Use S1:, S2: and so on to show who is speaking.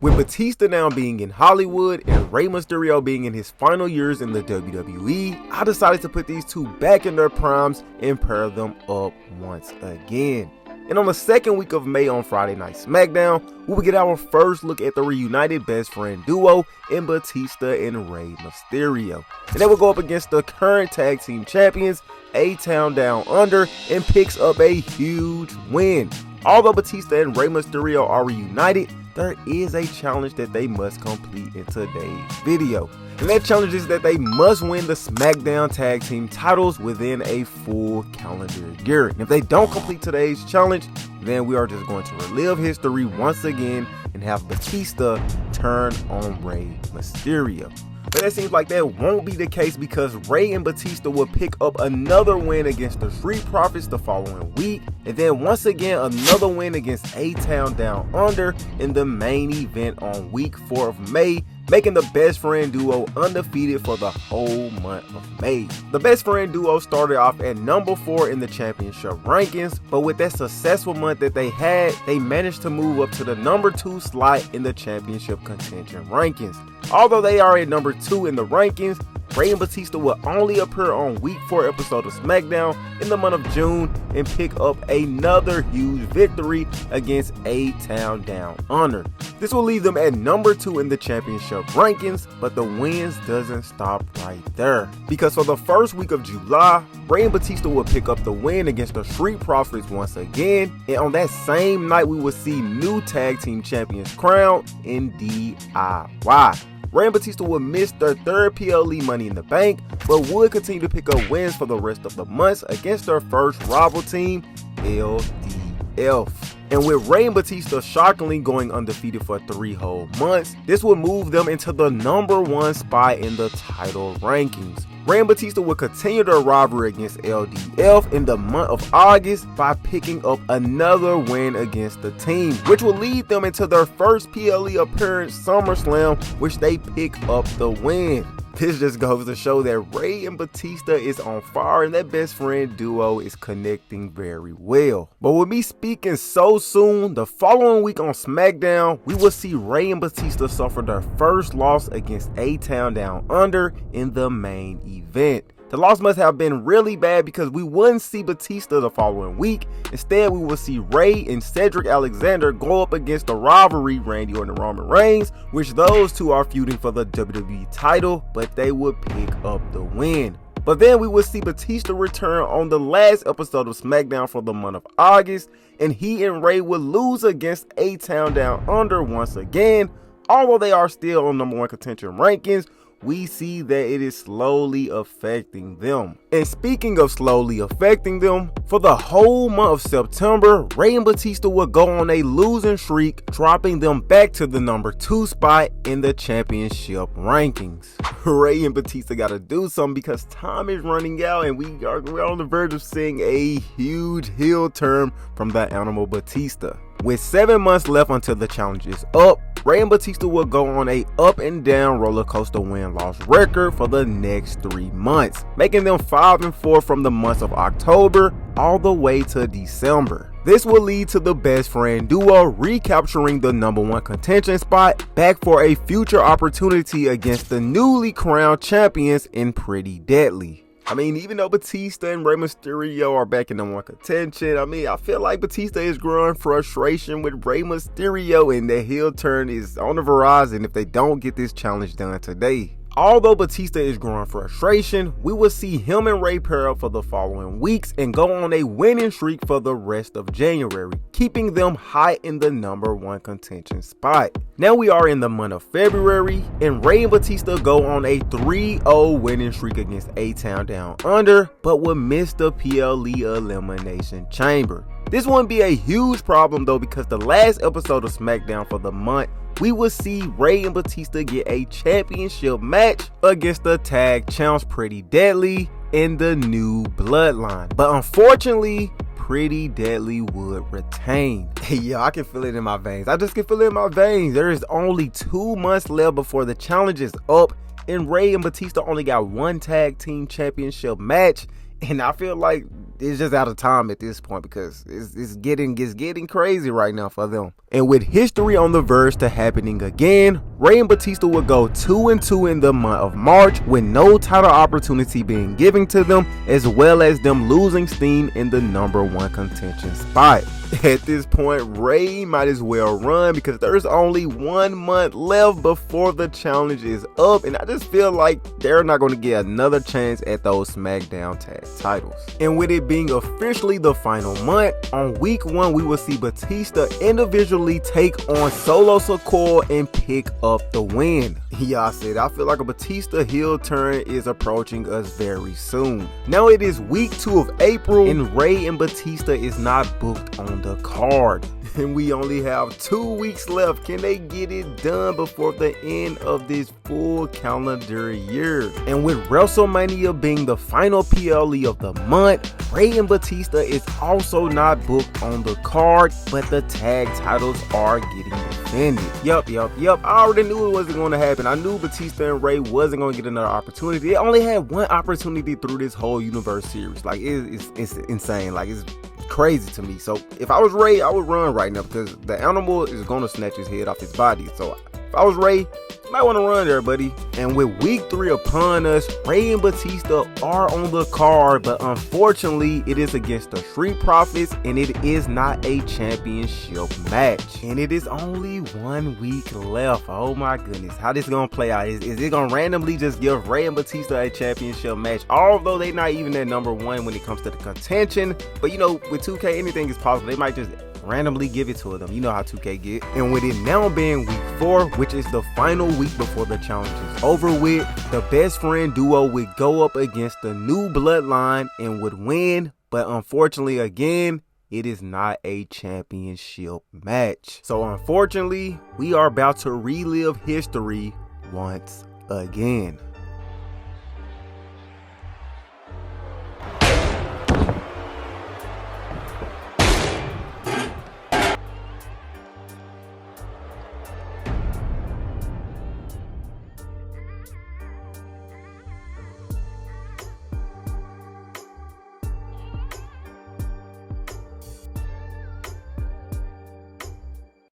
S1: With Batista now being in Hollywood and Rey Mysterio being in his final years in the WWE, I decided to put these two back in their primes and pair them up once again. And on the second week of May on Friday Night SmackDown, we will get our first look at the reunited best friend duo in Batista and Rey Mysterio. And they will go up against the current tag team champions, A-Town Down Under, and picks up a huge win. Although Batista and Rey Mysterio are reunited, there is a challenge that they must complete in today's video. And that challenge is that they must win the SmackDown tag team titles within a full calendar year. And if they don't complete today's challenge, then we are just going to relive history once again and have Batista turn on Rey Mysterio. But it seems like that won't be the case because Rey and Batista will pick up another win against the Street Profits the following week, and then once again another win against A-Town Down Under in the main event on week 4 of May, making the best friend duo undefeated for the whole month of May. The best friend duo started off at number 4 in the championship rankings, but with that successful month that they had, they managed to move up to the number 2 slot in the championship contention rankings. Although they are at number 2 in the rankings, Rey and Batista will only appear on week 4 episode of SmackDown in the month of June and pick up another huge victory against A-Town Down Under. This will leave them at number 2 in the championship rankings, but the wins doesn't stop right there. Because for the first week of July, Rey and Batista will pick up the win against the Street Profits once again, and on that same night we will see new tag team champions crowned in DIY. Rey and Batista will miss their third PLE Money in the Bank, but would continue to pick up wins for the rest of the months against their first rival team, LDF. And with Rey and Batista shockingly going undefeated for 3 whole months, this will move them into the number 1 spot in the title rankings. Rey and Batista will continue their rivalry against LDF in the month of August by picking up another win against the team, which will lead them into their first PLE appearance SummerSlam, which they pick up the win. This just goes to show that Rey and Batista is on fire and that best friend duo is connecting very well. But with me speaking so soon, the following week on SmackDown, we will see Rey and Batista suffer their first loss against A-Town Down Under in the main event. The loss must have been really bad because we wouldn't see Batista the following week. Instead, we will see Rey and Cedric Alexander go up against the rivalry Randy Orton and Roman Reigns, which those two are feuding for the WWE title, but they would pick up the win. But then we will see Batista return on the last episode of SmackDown for the month of August, and he and Rey will lose against A-Town Down Under once again. Although they are still on number 1 contention rankings, we see that it is slowly affecting them. And speaking of slowly affecting them, for the whole month of September, Rey and Batista will go on a losing streak, dropping them back to the number 2 spot in the championship rankings. Rey and Batista gotta do something because time is running out and we're on the verge of seeing a huge heel turn from the animal Batista. With 7 months left until the challenge is up, Rey and Batista will go on a up and down roller coaster win-loss record for the next 3 months, making them 5-4 from the months of October all the way to December. This will lead to the best friend duo recapturing the number 1 contention spot back for a future opportunity against the newly crowned champions in Pretty Deadly. I mean, even though Batista and Rey Mysterio are back in the 1 contention, I feel like Batista is growing frustration with Rey Mysterio and the heel turn is on the horizon if they don't get this challenge done today. Although Batista is growing frustration, we will see him and Rey pair up for the following weeks and go on a winning streak for the rest of January, keeping them high in the number 1 contention spot. Now we are in the month of February, and Rey and Batista go on a 3-0 winning streak against A-Town Down Under, but will miss the PLE Elimination Chamber. This wouldn't be a huge problem though, because the last episode of SmackDown for the month, we will see Rey and Batista get a championship match against the tag champs Pretty Deadly in the New Bloodline. But unfortunately, Pretty Deadly would retain. Yeah, I can feel it in my veins. I just can feel it in my veins. There is only 2 months left before the challenge is up, and Rey and Batista only got 1 tag team championship match, And I feel like it's just out of time at this point because it's getting crazy right now for them. And with history on the verge to happening again, Rey and Batista will go 2-2 in the month of March with no title opportunity being given to them, as well as them losing steam in the #1 contention spot. At this point, Rey might as well run because there's only 1 month left before the challenge is up, and I just feel like they're not going to get another chance at those SmackDown tag titles. And with it being officially the final month, on week 1 we will see Batista individually take on Solo Sikoa and pick up the win. Yeah, I said I feel like a Batista heel turn is approaching us very soon. Now it is week 2 of April, and Rey and Batista is not booked on the card, and we only have 2 weeks left. Can they get it done before the end of this full calendar year? And with WrestleMania being the final PLE of the month, Rey and Batista is also not booked on the card, but the tag titles are getting defended. Yup. I already knew it wasn't going to happen. I knew Batista and Rey wasn't going to get another opportunity. They only had 1 opportunity through this whole universe series. Like, it's insane. Like, it's crazy to me. So if I was Rey, I would run right now because the animal is going to snatch his head off his body. So if I was Rey, you might want to run there, buddy. And with week 3 upon us, Rey and Batista are on the card, but unfortunately it is against the Street Profits, and it is not a championship match, and it is only 1 week left. Oh my goodness, how this gonna play out? Is it gonna randomly just give Rey and Batista a championship match, although they not even at #1 when it comes to the contention? But you know, with 2K, anything is possible. They might just randomly give it to them. You know how 2K get. And with it now being week 4, which is the final week before the challenge is over with, the best friend duo would go up against the new bloodline and would win, but unfortunately again, it is not a championship match. So unfortunately, we are about to relive history once again.